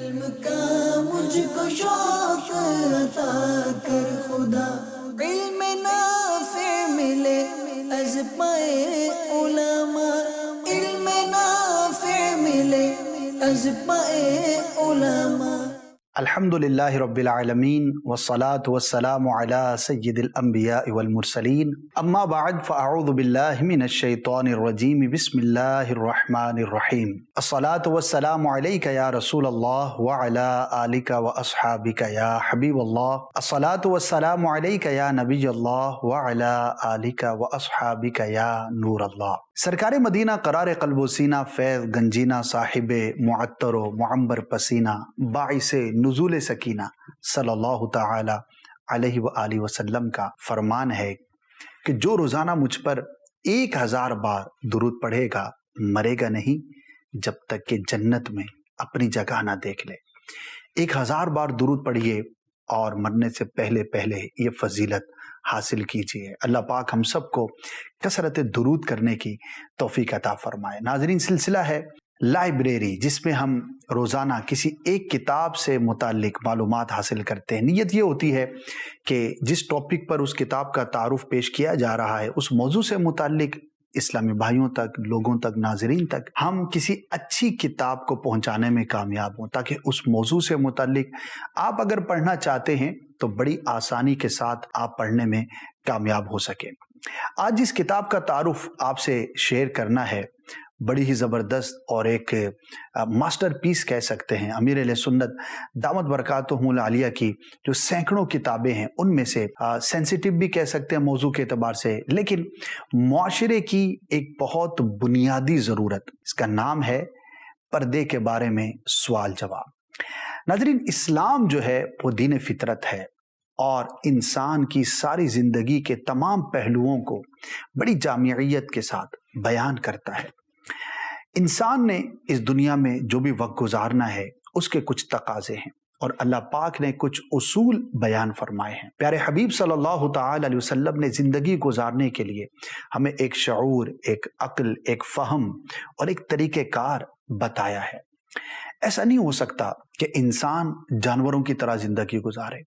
علم کا مجھ کو شوق عطا کر خدا، علم نافع ملے از پائے علماء، علم نافع ملے از پائے علماء۔ الحمد للہ رب العالمین والصلاة والسلام علی سید الانبیاء والمرسلین، اما بعد فاعوذ باللہ من الشیطان الرجیم، بسم اللہ الرحمن الرحیم۔ الصلاة والسلام علیک یا رسول اللہ وعلی آلک واصحابک یا حبیب اللہ، الصلاة والسلام علیک یا نبی اللہ وعلی آلک واصحابک یا نور اللہ۔ سرکار مدینہ قرار قلب و سینہ، فیض گنجینہ، صاحب معطر و معمبر پسینہ، باعث نزول سکینہ صلی اللہ تعالی علیہ وآلہ وسلم کا فرمان ہے کہ جو روزانہ مجھ پر 1000 بار درود پڑھے گا مرے گا نہیں جب تک کہ جنت میں اپنی جگہ نہ دیکھ لے۔ 1000 بار درود پڑھیے اور مرنے سے پہلے پہلے یہ فضیلت حاصل کیجیے۔ اللہ پاک ہم سب کو کثرت درود کرنے کی توفیق عطا فرمائے۔ ناظرین، سلسلہ ہے لائبریری، جس میں ہم روزانہ کسی ایک کتاب سے متعلق معلومات حاصل کرتے ہیں۔ نیت یہ ہوتی ہے کہ جس ٹاپک پر اس کتاب کا تعارف پیش کیا جا رہا ہے اس موضوع سے متعلق اسلامی بھائیوں تک، لوگوں تک، ناظرین تک ہم کسی اچھی کتاب کو پہنچانے میں کامیاب ہوں، تاکہ اس موضوع سے متعلق آپ اگر پڑھنا چاہتے ہیں تو بڑی آسانی کے ساتھ آپ پڑھنے میں کامیاب ہو سکیں۔ آج جس کتاب کا تعارف آپ سے شیئر کرنا ہے بڑی ہی زبردست اور ایک ماسٹر پیس کہہ سکتے ہیں، امیر اہل سنت دامت برکاتہم العالیہ کی جو سینکڑوں کتابیں ہیں ان میں سے سینسیٹیو بھی کہہ سکتے ہیں موضوع کے اعتبار سے، لیکن معاشرے کی ایک بہت بنیادی ضرورت، اس کا نام ہے پردے کے بارے میں سوال جواب۔ ناظرین، اسلام جو ہے وہ دین فطرت ہے اور انسان کی ساری زندگی کے تمام پہلوؤں کو بڑی جامعیت کے ساتھ بیان کرتا ہے۔ انسان نے اس دنیا میں جو بھی وقت گزارنا ہے اس کے کچھ تقاضے ہیں اور اللہ پاک نے کچھ اصول بیان فرمائے ہیں۔ پیارے حبیب صلی اللہ تعالی علیہ وسلم نے زندگی گزارنے کے لیے ہمیں ایک شعور، ایک عقل، ایک فہم اور ایک طریقہ کار بتایا ہے۔ ایسا نہیں ہو سکتا کہ انسان جانوروں کی طرح زندگی گزارے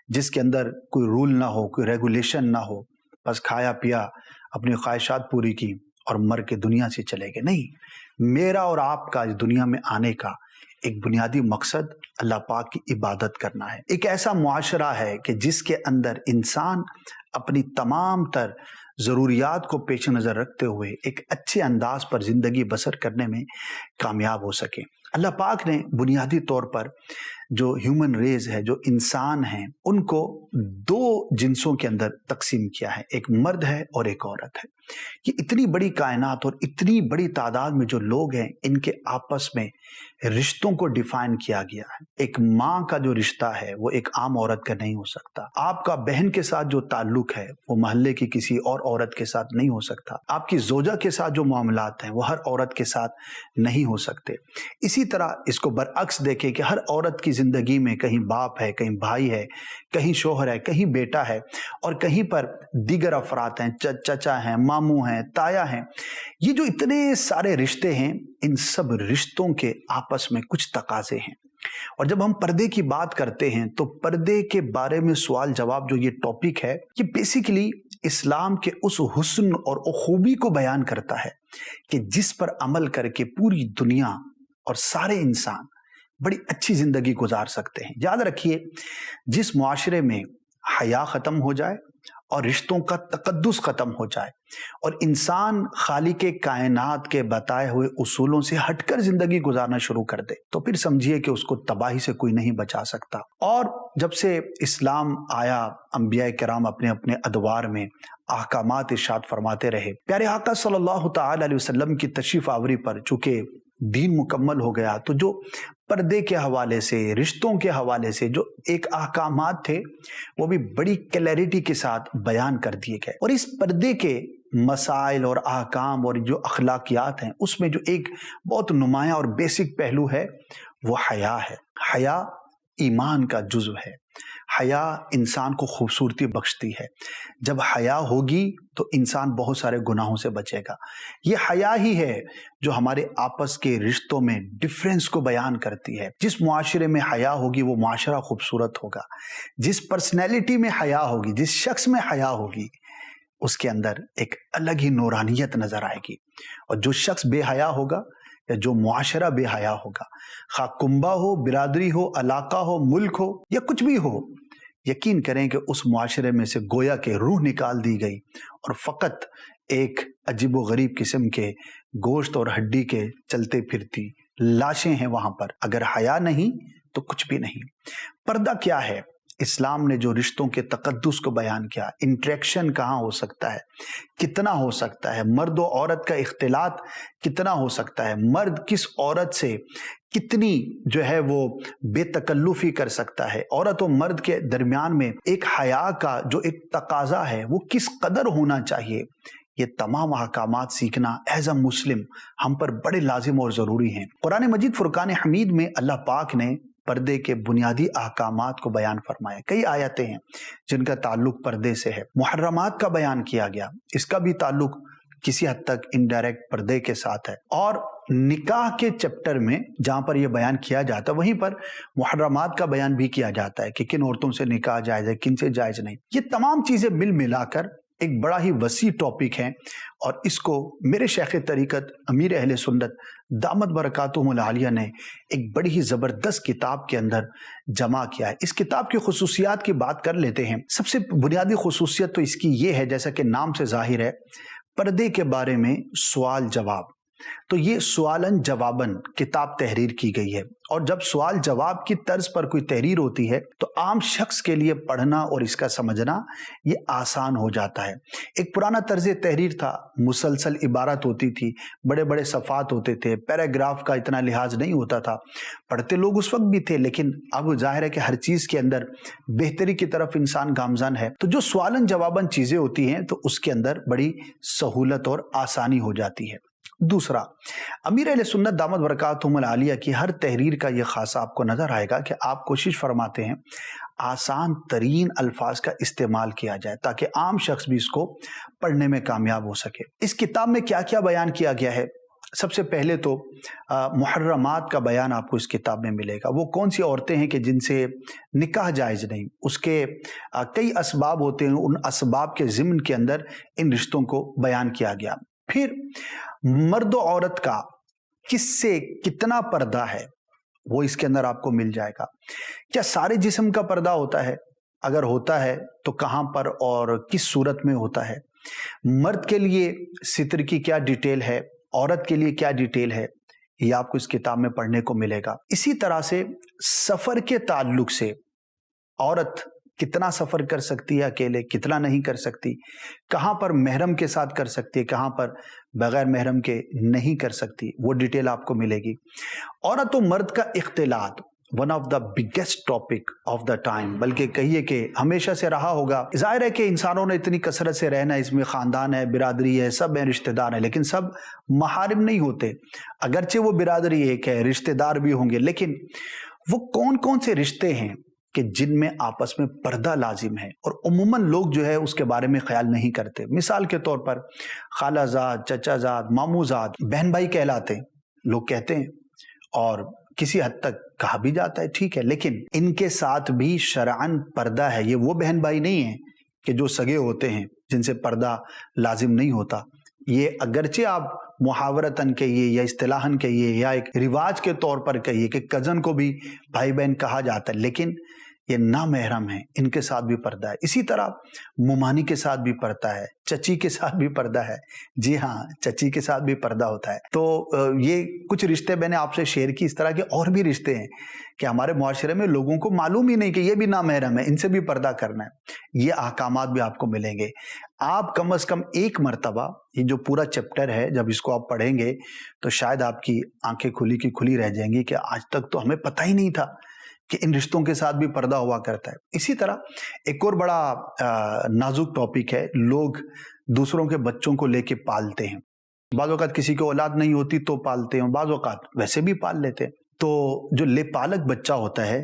جس کے اندر کوئی رول نہ ہو، کوئی ریگولیشن نہ ہو، بس کھایا پیا، اپنی خواہشات پوری کی اور مر کے دنیا سے چلے گئے۔ نہیں، میرا اور آپ کا اس دنیا میں آنے کا ایک بنیادی مقصد اللہ پاک کی عبادت کرنا ہے۔ ایک ایسا معاشرہ ہے کہ جس کے اندر انسان اپنی تمام تر ضروریات کو پیش نظر رکھتے ہوئے ایک اچھے انداز پر زندگی بسر کرنے میں کامیاب ہو سکے۔ اللہ پاک نے بنیادی طور پر جو ہیومن ریز ہے، جو انسان ہیں، ان کو 2 جنسوں کے اندر تقسیم کیا ہے، ایک مرد ہے اور ایک عورت ہے۔ یہ اتنی بڑی کائنات اور اتنی بڑی تعداد میں جو لوگ ہیں ان کے آپس میں رشتوں کو ڈیفائن کیا گیا ہے۔ ایک ماں کا جو رشتہ ہے وہ ایک عام عورت کا نہیں ہو سکتا۔ آپ کا بہن کے ساتھ جو تعلق ہے وہ محلے کی کسی اور عورت کے ساتھ نہیں ہو سکتا۔ آپ کی زوجہ کے ساتھ جو معاملات ہیں وہ ہر عورت کے ساتھ نہیں ہو سکتے۔ اسی طرح اس کو برعکس دیکھیں کہ ہر عورت کی زندگی میں کہیں باپ ہے، کہیں بھائی ہے، کہیں شوہر ہے، کہیں بیٹا ہے اور کہیں پر دیگر افراد ہیں، چچا ہیں، ماموں ہیں، تایا ہیں۔ یہ جو اتنے سارے رشتے ہیں ان سب رشتوں کے آپس میں کچھ تقاضے ہیں، اور جب ہم پردے کی بات کرتے ہیں تو پردے کے بارے میں سوال جواب جو یہ ٹاپک ہے یہ بیسیکلی اسلام کے اس حسن اور خوبی کو بیان کرتا ہے کہ جس پر عمل کر کے پوری دنیا اور سارے انسان بڑی اچھی زندگی گزار سکتے ہیں۔ یاد رکھیے، جس معاشرے میں حیا ختم ہو جائے اور رشتوں کا تقدس ختم ہو جائے اور انسان خالق کائنات کے بتائے ہوئے اصولوں سے ہٹ کر زندگی گزارنا شروع کر دے تو پھر سمجھیے کہ اس کو تباہی سے کوئی نہیں بچا سکتا۔ اور جب سے اسلام آیا، انبیاء کرام اپنے اپنے ادوار میں احکامات ارشاد فرماتے رہے۔ پیارے آقا صلی اللہ تعالی علیہ وسلم کی تشریف آوری پر چونکہ دین مکمل ہو گیا تو جو پردے کے حوالے سے، رشتوں کے حوالے سے جو ایک احکامات تھے وہ بھی بڑی کلیئرٹی کے ساتھ بیان کر دیے گئے۔ اور اس پردے کے مسائل اور احکام اور جو اخلاقیات ہیں اس میں جو ایک بہت نمایاں اور بیسک پہلو ہے وہ حیا ہے۔ حیا ایمان کا جزو ہے۔ حیا انسان کو خوبصورتی بخشتی ہے۔ جب حیا ہوگی تو انسان بہت سارے گناہوں سے بچے گا۔ یہ حیا ہی ہے جو ہمارے آپس کے رشتوں میں ڈفرینس کو بیان کرتی ہے۔ جس معاشرے میں حیا ہوگی وہ معاشرہ خوبصورت ہوگا۔ جس پرسنالٹی میں حیا ہوگی، جس شخص میں حیا ہوگی، اس کے اندر ایک الگ ہی نورانیت نظر آئے گی۔ اور جو شخص بے حیا ہوگا یا جو معاشرہ بے حیا ہوگا، خواہ کنبہ ہو، برادری ہو، علاقہ ہو، ملک ہو یا کچھ بھی ہو، یقین کریں کہ اس معاشرے میں سے گویا کہ روح نکال دی گئی اور فقط ایک عجیب و غریب قسم کے گوشت اور ہڈی کے چلتے پھرتی لاشیں ہیں وہاں پر۔ اگر حیا نہیں تو کچھ بھی نہیں۔ پردہ کیا ہے؟ اسلام نے جو رشتوں کے تقدس کو بیان کیا، انٹریکشن کہاں ہو سکتا ہے، کتنا ہو سکتا ہے، مرد و عورت کا اختلاط کتنا ہو سکتا ہے، مرد کس عورت سے کتنی جو ہے وہ بے تکلفی کر سکتا ہے، عورت و مرد کے درمیان میں ایک حیا کا جو ایک تقاضا ہے وہ کس قدر ہونا چاہیے، یہ تمام احکامات سیکھنا ایز اے مسلم ہم پر بڑے لازم اور ضروری ہیں۔ قرآن مجید فرقان حمید میں اللہ پاک نے پردے کے بنیادی احکامات کو بیان فرمایا۔ کئی آیتیں ہیں جن کا تعلق پردے سے ہے۔ محرمات کا بیان کیا گیا، اس کا بھی تعلق کسی حد تک انڈائریکٹ پردے کے ساتھ ہے۔ اور نکاح کے چیپٹر میں جہاں پر یہ بیان کیا جاتا ہے وہیں پر محرمات کا بیان بھی کیا جاتا ہے کہ کن عورتوں سے نکاح جائز ہے، کن سے جائز نہیں۔ یہ تمام چیزیں مل ملا کر ایک بڑا ہی وسیع ٹاپک ہے، اور اس کو میرے شیخ طریقت امیر اہل سنت دامت برکاتہم العالیہ نے ایک بڑی ہی زبردست کتاب کے اندر جمع کیا ہے۔ اس کتاب کی خصوصیات کی بات کر لیتے ہیں۔ سب سے بنیادی خصوصیت تو اس کی یہ ہے، جیسا کہ نام سے ظاہر ہے، پردے کے بارے میں سوال جواب۔ تو یہ سوالن جوابن کتاب تحریر کی گئی ہے، اور جب سوال جواب کی طرز پر کوئی تحریر ہوتی ہے تو عام شخص کے لیے پڑھنا اور اس کا سمجھنا یہ آسان ہو جاتا ہے۔ ایک پرانا طرز تحریر تھا، مسلسل عبارت ہوتی تھی، بڑے بڑے صفحات ہوتے تھے، پیراگراف کا اتنا لحاظ نہیں ہوتا تھا، پڑھتے لوگ اس وقت بھی تھے، لیکن اب ظاہر ہے کہ ہر چیز کے اندر بہتری کی طرف انسان گامزن ہے، تو جو سوالن جوابن چیزیں ہوتی ہیں تو اس کے اندر بڑی سہولت اور آسانی ہو جاتی ہے۔ دوسرا، امیر اہل سنت دامت برکاتہم العالیہ کی ہر تحریر کا یہ خاصہ آپ کو نظر آئے گا کہ آپ کوشش فرماتے ہیں آسان ترین الفاظ کا استعمال کیا جائے تاکہ عام شخص بھی اس کو پڑھنے میں کامیاب ہو سکے۔ اس کتاب میں کیا کیا بیان کیا گیا ہے؟ سب سے پہلے تو محرمات کا بیان آپ کو اس کتاب میں ملے گا۔ وہ کون سی عورتیں ہیں کہ جن سے نکاح جائز نہیں، اس کے کئی اسباب ہوتے ہیں، ان اسباب کے ضمن کے اندر ان رشتوں کو بیان کیا گیا۔ پھر مرد و عورت کا کس سے کتنا پردہ ہے وہ اس کے اندر آپ کو مل جائے گا۔ کیا سارے جسم کا پردہ ہوتا ہے؟ اگر ہوتا ہے تو کہاں پر اور کس صورت میں ہوتا ہے؟ مرد کے لیے ستر کی کیا ڈیٹیل ہے، عورت کے لیے کیا ڈیٹیل ہے، یہ آپ کو اس کتاب میں پڑھنے کو ملے گا۔ اسی طرح سے سفر کے تعلق سے عورت کتنا سفر کر سکتی ہے اکیلے، کتنا نہیں کر سکتی، کہاں پر محرم کے ساتھ کر سکتی ہے، کہاں پر بغیر محرم کے نہیں کر سکتی، وہ ڈیٹیل آپ کو ملے گی۔ عورت و مرد کا اختلاط one of the biggest topic of the time, بلکہ کہیے کہ ہمیشہ سے رہا ہوگا۔ ظاہر ہے کہ انسانوں نے اتنی کثرت سے رہنا، اس میں خاندان ہے، برادری ہے، سب ہیں، رشتہ دار ہیں، لیکن سب محارم نہیں ہوتے۔ اگرچہ وہ برادری ایک ہے، رشتہ دار بھی ہوں گے، لیکن وہ کون کون سے رشتے ہیں کہ جن میں آپس میں پردہ لازم ہے اور عموماً لوگ جو ہے اس کے بارے میں خیال نہیں کرتے۔ مثال کے طور پر خالہ زاد، چچا زاد، ماموں زاد، بہن بھائی کہلاتے ہیں، لوگ کہتے ہیں، اور کسی حد تک کہا بھی جاتا ہے، ٹھیک ہے، لیکن ان کے ساتھ بھی شرعاً پردہ ہے۔ یہ وہ بہن بھائی نہیں ہیں کہ جو سگے ہوتے ہیں جن سے پردہ لازم نہیں ہوتا۔ یہ اگرچہ آپ محاورتاً کہیے یا اصطلاحاً کہیے یا ایک رواج کے طور پر کہیے کہ کزن کو بھی بھائی بہن کہا جاتا ہے، لیکن یہ نامحرم ہیں، ان کے ساتھ بھی پردہ ہے۔ اسی طرح ممانی کے ساتھ بھی پردہ ہے، چچی کے ساتھ بھی پردہ ہے، جی ہاں، چچی کے ساتھ بھی پردہ ہوتا ہے۔ تو یہ کچھ رشتے میں نے آپ سے شیئر کی، اس طرح کے اور بھی رشتے ہیں کہ ہمارے معاشرے میں لوگوں کو معلوم ہی نہیں کہ یہ بھی نامحرم ہے، ان سے بھی پردہ کرنا ہے۔ یہ احکامات بھی آپ کو ملیں گے۔ آپ کم از کم ایک مرتبہ یہ جو پورا چیپٹر ہے جب اس کو آپ پڑھیں گے تو شاید آپ کی آنکھیں کھلی کی کھلی رہ جائیں گی کہ آج تک تو ہمیں پتہ ہی نہیں تھا کہ ان رشتوں کے ساتھ بھی پردہ ہوا کرتا ہے۔ اسی طرح ایک اور بڑا نازک ٹاپک ہے، لوگ دوسروں کے بچوں کو لے کے پالتے ہیں۔ بعض اوقات کسی کو اولاد نہیں ہوتی تو پالتے ہیں، بعض اوقات ویسے بھی پال لیتے ہیں۔ تو جو لے پالک بچہ ہوتا ہے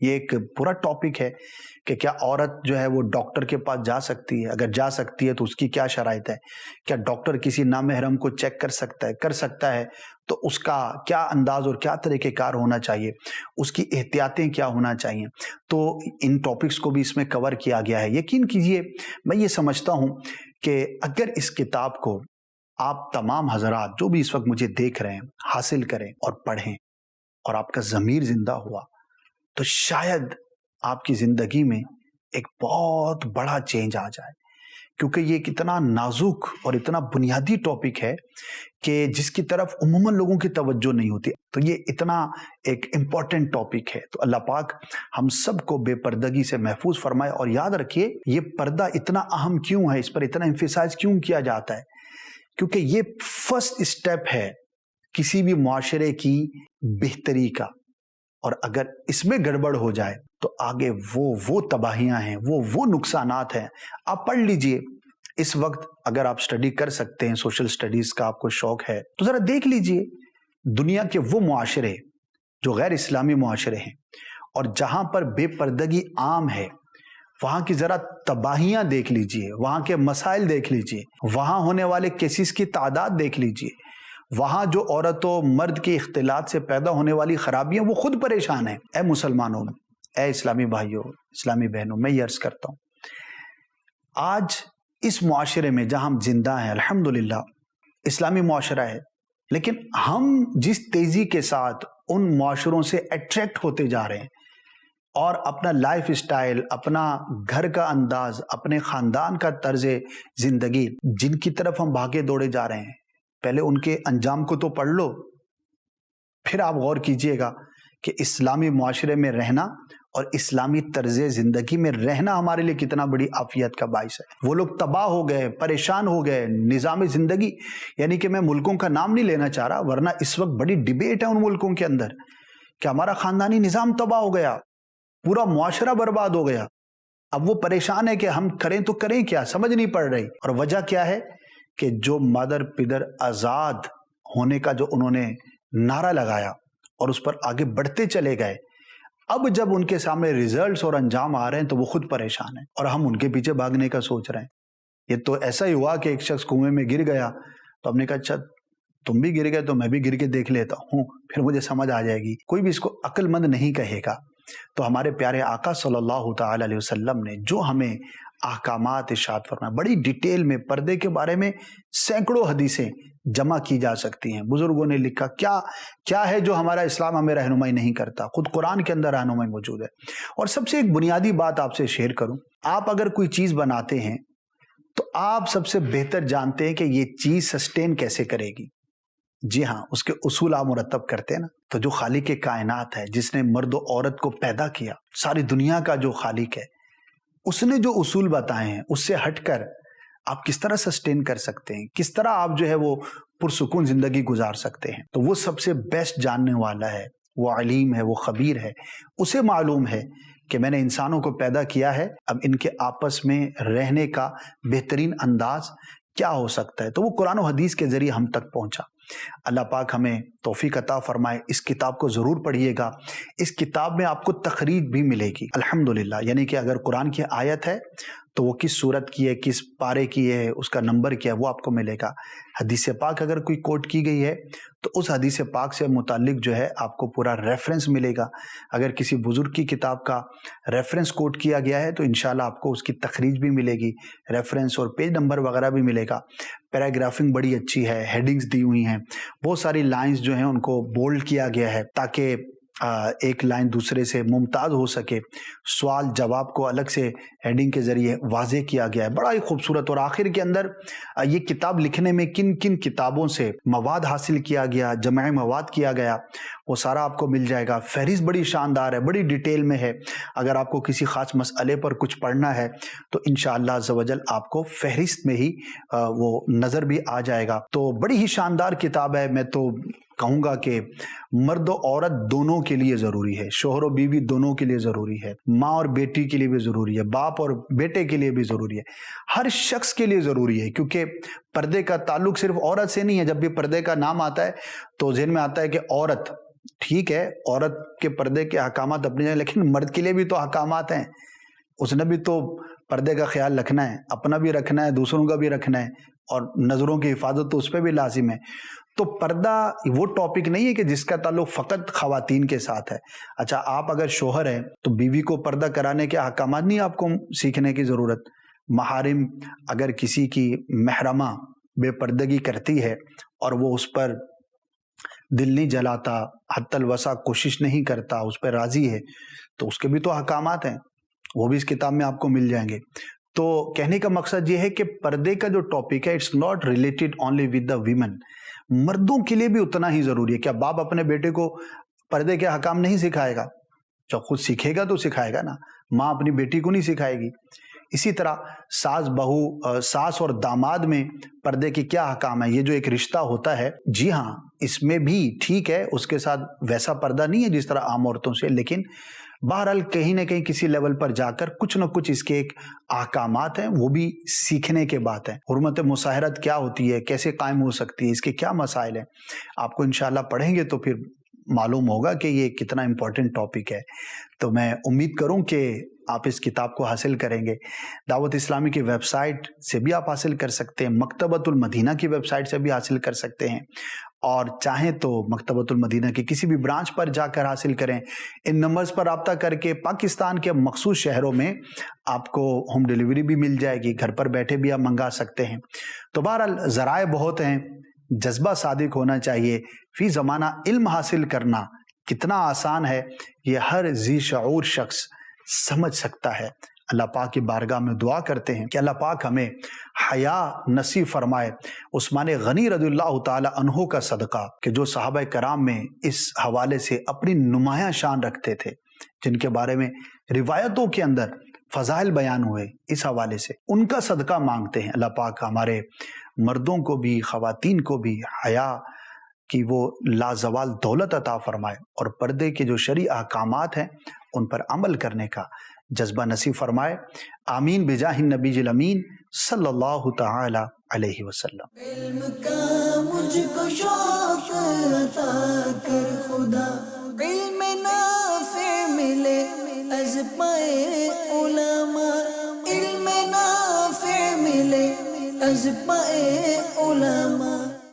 یہ ایک پورا ٹاپک ہے کہ کیا عورت جو ہے وہ ڈاکٹر کے پاس جا سکتی ہے، اگر جا سکتی ہے تو اس کی کیا شرائط ہے، کیا ڈاکٹر کسی نامحرم کو چیک کر سکتا ہے تو اس کا کیا انداز اور کیا طریقہ کار ہونا چاہیے، اس کی احتیاطیں کیا ہونا چاہیے. تو ان ٹاپکس کو بھی اس میں کور کیا گیا ہے. یقین کیجئے میں یہ سمجھتا ہوں کہ اگر اس کتاب کو آپ تمام حضرات جو بھی اس وقت مجھے دیکھ رہے ہیں حاصل کریں اور پڑھیں اور آپ کا ضمیر زندہ ہوا تو شاید آپ کی زندگی میں ایک بہت بڑا چینج آ جائے، کیونکہ یہ ایک اتنا نازک اور اتنا بنیادی ٹاپک ہے کہ جس کی طرف عموماً لوگوں کی توجہ نہیں ہوتی. تو یہ اتنا ایک امپورٹنٹ ٹاپک ہے. تو اللہ پاک ہم سب کو بے پردگی سے محفوظ فرمائے. اور یاد رکھیے یہ پردہ اتنا اہم کیوں ہے، اس پر اتنا ایمفیسائز کیوں کیا جاتا ہے، کیونکہ یہ فرسٹ اسٹیپ ہے کسی بھی معاشرے کی بہتری کا. اور اگر اس میں گڑبڑ ہو جائے تو آگے وہ تباہیاں ہیں، وہ نقصانات ہیں. آپ پڑھ لیجئے اس وقت، اگر آپ سٹڈی کر سکتے ہیں، سوشل سٹڈیز کا آپ کو شوق ہے تو ذرا دیکھ لیجئے دنیا کے وہ معاشرے جو غیر اسلامی معاشرے ہیں اور جہاں پر بے پردگی عام ہے، وہاں کی ذرا تباہیاں دیکھ لیجئے، وہاں کے مسائل دیکھ لیجئے، وہاں ہونے والے کیسز کی تعداد دیکھ لیجئے، وہاں جو عورت و مرد کے اختلاط سے پیدا ہونے والی خرابیاں، وہ خود پریشان ہیں. اے مسلمانوں، اے اسلامی بھائیوں، اسلامی بہنوں، میں یہ عرض کرتا ہوں آج اس معاشرے میں جہاں ہم زندہ ہیں، الحمدللہ اسلامی معاشرہ ہے، لیکن ہم جس تیزی کے ساتھ ان معاشروں سے اٹریکٹ ہوتے جا رہے ہیں اور اپنا لائف اسٹائل، اپنا گھر کا انداز، اپنے خاندان کا طرز زندگی جن کی طرف ہم بھاگے دوڑے جا رہے ہیں، پہلے ان کے انجام کو تو پڑھ لو، پھر آپ غور کیجئے گا کہ اسلامی معاشرے میں رہنا اور اسلامی طرز زندگی میں رہنا ہمارے لیے کتنا بڑی عافیت کا باعث ہے. وہ لوگ تباہ ہو گئے، پریشان ہو گئے. نظام زندگی، یعنی کہ میں ملکوں کا نام نہیں لینا چاہ رہا، ورنہ اس وقت بڑی ڈیبیٹ ہے ان ملکوں کے اندر کہ ہمارا خاندانی نظام تباہ ہو گیا، پورا معاشرہ برباد ہو گیا. اب وہ پریشان ہے کہ ہم کریں تو کریں کیا، سمجھ نہیں پڑ رہی. اور وجہ کیا ہے کہ جو مادر پدر آزاد ہونے کا جو انہوں نے نعرہ لگایا اور اس پر آگے بڑھتے چلے گئے، اب جب ان کے سامنے ریزلٹس اور انجام آ رہے ہیں تو وہ خود پریشان ہیں اور ہم ان کے پیچھے بھاگنے کا سوچ رہے ہیں. یہ تو ایسا ہی ہوا کہ ایک شخص کنویں میں گر گیا تو ہم نے کہا اچھا تم بھی گر گئے تو میں بھی گر کے دیکھ لیتا ہوں، پھر مجھے سمجھ آ جائے گی. کوئی بھی اس کو عقل مند نہیں کہے گا. تو ہمارے پیارے آقا صلی اللہ تعالی علیہ وسلم نے جو ہمیں احکامات ارشاد فرمائے، بڑی ڈیٹیل میں پردے کے بارے میں سینکڑوں حدیثیں جمع کی جا سکتی ہیں. بزرگوں نے لکھا کیا ہے جو ہمارا اسلام ہمیں رہنمائی نہیں کرتا، خود قرآن کے اندر رہنمائی موجود ہے. اور سب سے ایک بنیادی بات آپ سے شیئر کروں، آپ اگر کوئی چیز بناتے ہیں تو آپ سب سے بہتر جانتے ہیں کہ یہ چیز سسٹین کیسے کرے گی. جی ہاں، اس کے اصول آپ مرتب کرتے ہیں نا. تو جو خالق کائنات ہے، جس نے مرد و عورت کو پیدا کیا، ساری دنیا کا جو خالق ہے، اس نے جو اصول بتائے ہیں اس سے ہٹ کر آپ کس طرح سسٹین کر سکتے ہیں، کس طرح آپ جو ہے وہ پرسکون زندگی گزار سکتے ہیں. تو وہ سب سے بیسٹ جاننے والا ہے، وہ علیم ہے، وہ خبیر ہے. اسے معلوم ہے کہ میں نے انسانوں کو پیدا کیا ہے، اب ان کے آپس میں رہنے کا بہترین انداز کیا ہو سکتا ہے. تو وہ قرآن و حدیث کے ذریعے ہم تک پہنچا. اللہ پاک ہمیں توفیق عطا فرمائے. اس کتاب کو ضرور پڑھیے گا. اس کتاب میں آپ کو تخریج بھی ملے گی الحمدللہ. یعنی کہ اگر قرآن کی آیت ہے تو وہ کس سورت کی ہے، کس پارے کی ہے، اس کا نمبر کیا ہے، وہ آپ کو ملے گا. حدیث پاک اگر کوئی کوٹ کی گئی ہے تو اس حدیث پاک سے متعلق جو ہے آپ کو پورا ریفرنس ملے گا. اگر کسی بزرگ کی کتاب کا ریفرنس کوٹ کیا گیا ہے تو انشاءاللہ آپ کو اس کی تخریج بھی ملے گی، ریفرنس اور پیج نمبر وغیرہ بھی ملے گا. پیراگرافنگ بڑی اچھی ہے، ہیڈنگز دی ہوئی ہیں، بہت ساری لائنز جو ہیں ان کو بولڈ کیا گیا ہے تاکہ ایک لائن دوسرے سے ممتاز ہو سکے. سوال جواب کو الگ سے ہیڈنگ کے ذریعے واضح کیا گیا ہے، بڑا ہی خوبصورت. اور آخر کے اندر یہ کتاب لکھنے میں کن کن کتابوں سے مواد حاصل کیا گیا، جمع مواد کیا گیا، وہ سارا آپ کو مل جائے گا. فہرست بڑی شاندار ہے، بڑی ڈیٹیل میں ہے. اگر آپ کو کسی خاص مسئلے پر کچھ پڑھنا ہے تو انشاءاللہ عز و جل آپ کو فہرست میں ہی وہ نظر بھی آ جائے گا. تو بڑی ہی شاندار کتاب ہے. میں تو کہوں گا کہ مرد و عورت دونوں کے لیے ضروری ہے، شوہر و بیوی دونوں کے لیے ضروری ہے، ماں اور بیٹی کے لیے بھی ضروری ہے، باپ اور بیٹے کے لیے بھی ضروری ہے، ہر شخص کے لیے ضروری ہے. کیونکہ پردے کا تعلق صرف عورت سے نہیں ہے. جب بھی پردے کا نام آتا ہے تو ذہن میں آتا ہے کہ عورت، ٹھیک ہے عورت کے پردے کے احکامات اپنی جگہ، لیکن مرد کے لیے بھی تو احکامات ہیں، اس نے بھی تو پردے کا خیال رکھنا ہے، اپنا بھی رکھنا ہے، دوسروں کا بھی رکھنا ہے، اور نظروں کی حفاظت تو اس پہ بھی لازم ہے۔ تو پردہ وہ ٹاپک نہیں ہے کہ جس کا تعلق فقط خواتین کے ساتھ ہے۔ اچھا آپ اگر شوہر ہیں تو بیوی کو پردہ کرانے کے احکامات نہیں آپ کو سیکھنے کی ضرورت؟ محارم اگر کسی کی محرمہ بے پردگی کرتی ہے اور وہ اس پر دل نہیں جلاتا، حتی الوسع کوشش نہیں کرتا، اس پہ راضی ہے، تو اس کے بھی تو احکامات ہیں، وہ بھی اس کتاب میں آپ کو مل جائیں گے۔ تو کہنے کا مقصد یہ ہے کہ پردے کا جو ٹاپک ہے it's not related only with the women, مردوں کے لیے بھی اتنا ہی ضروری ہے۔ کیا باپ اپنے بیٹے کو پردے کے احکام نہیں سکھائے گا؟ جب خود سیکھے گا تو سکھائے گا نا، ماں اپنی بیٹی کو نہیں سکھائے گی۔ اسی طرح ساس اور داماد میں پردے کے کیا احکام ہیں؟ یہ جو ایک رشتہ ہوتا ہے، جی ہاں اس میں بھی ٹھیک ہے اس کے ساتھ ویسا پردہ نہیں ہے جس طرح عام عورتوں سے، لیکن بہرحال کہیں نہ کہیں کسی لیول پر جا کر کچھ نہ کچھ اس کے ایک احکامات ہیں، وہ بھی سیکھنے کے بات ہے۔ حرمت مصاہرت کیا ہوتی ہے، کیسے قائم ہو سکتی ہے، اس کے کیا مسائل ہیں، آپ کو انشاءاللہ پڑھیں گے تو پھر معلوم ہوگا کہ یہ کتنا امپورٹنٹ ٹاپک ہے۔ تو میں امید کروں کہ آپ اس کتاب کو حاصل کریں گے۔ دعوت اسلامی کی ویب سائٹ سے بھی آپ حاصل کر سکتے ہیں، مکتبۃ المدینہ کی ویب سائٹ سے بھی حاصل کر سکتے ہیں، اور چاہیں تو مکتبۃ المدینہ کے کسی بھی برانچ پر جا کر حاصل کریں۔ ان نمبرز پر رابطہ کر کے پاکستان کے مخصوص شہروں میں آپ کو ہوم ڈیلیوری بھی مل جائے گی، گھر پر بیٹھے بھی آپ منگا سکتے ہیں۔ تو بہرحال ذرائع بہت ہیں، جذبہ صادق ہونا چاہیے۔ فی زمانہ علم حاصل کرنا کتنا آسان ہے یہ ہر ذی شعور شخص سمجھ سکتا ہے۔ اللہ پاک کی بارگاہ میں دعا کرتے ہیں کہ اللہ پاک ہمیں حیا نصیب فرمائے۔ عثمان غنی رضی اللہ تعالی عنہ کا صدقہ کہ جو صحابہ کرام میں اس حوالے سے اپنی نمایاں شان رکھتے تھے، جن کے بارے میں روایتوں کے اندر فضائل بیان ہوئے، اس حوالے سے ان کا صدقہ مانگتے ہیں۔ اللہ پاک ہمارے مردوں کو بھی خواتین کو بھی حیا کی وہ لازوال دولت عطا فرمائے، اور پردے کے جو شرعی احکامات ہیں ان پر عمل کرنے کا جذبہ نصیب فرمائے۔ آمین بجاہ النبی الامین صلی اللہ تعالی علیہ وسلم۔ علم کا مجھ کو شوق عطا کر خدا، علم نافع ملے از پائے علماء، علم نافع ملے از پائے علماء۔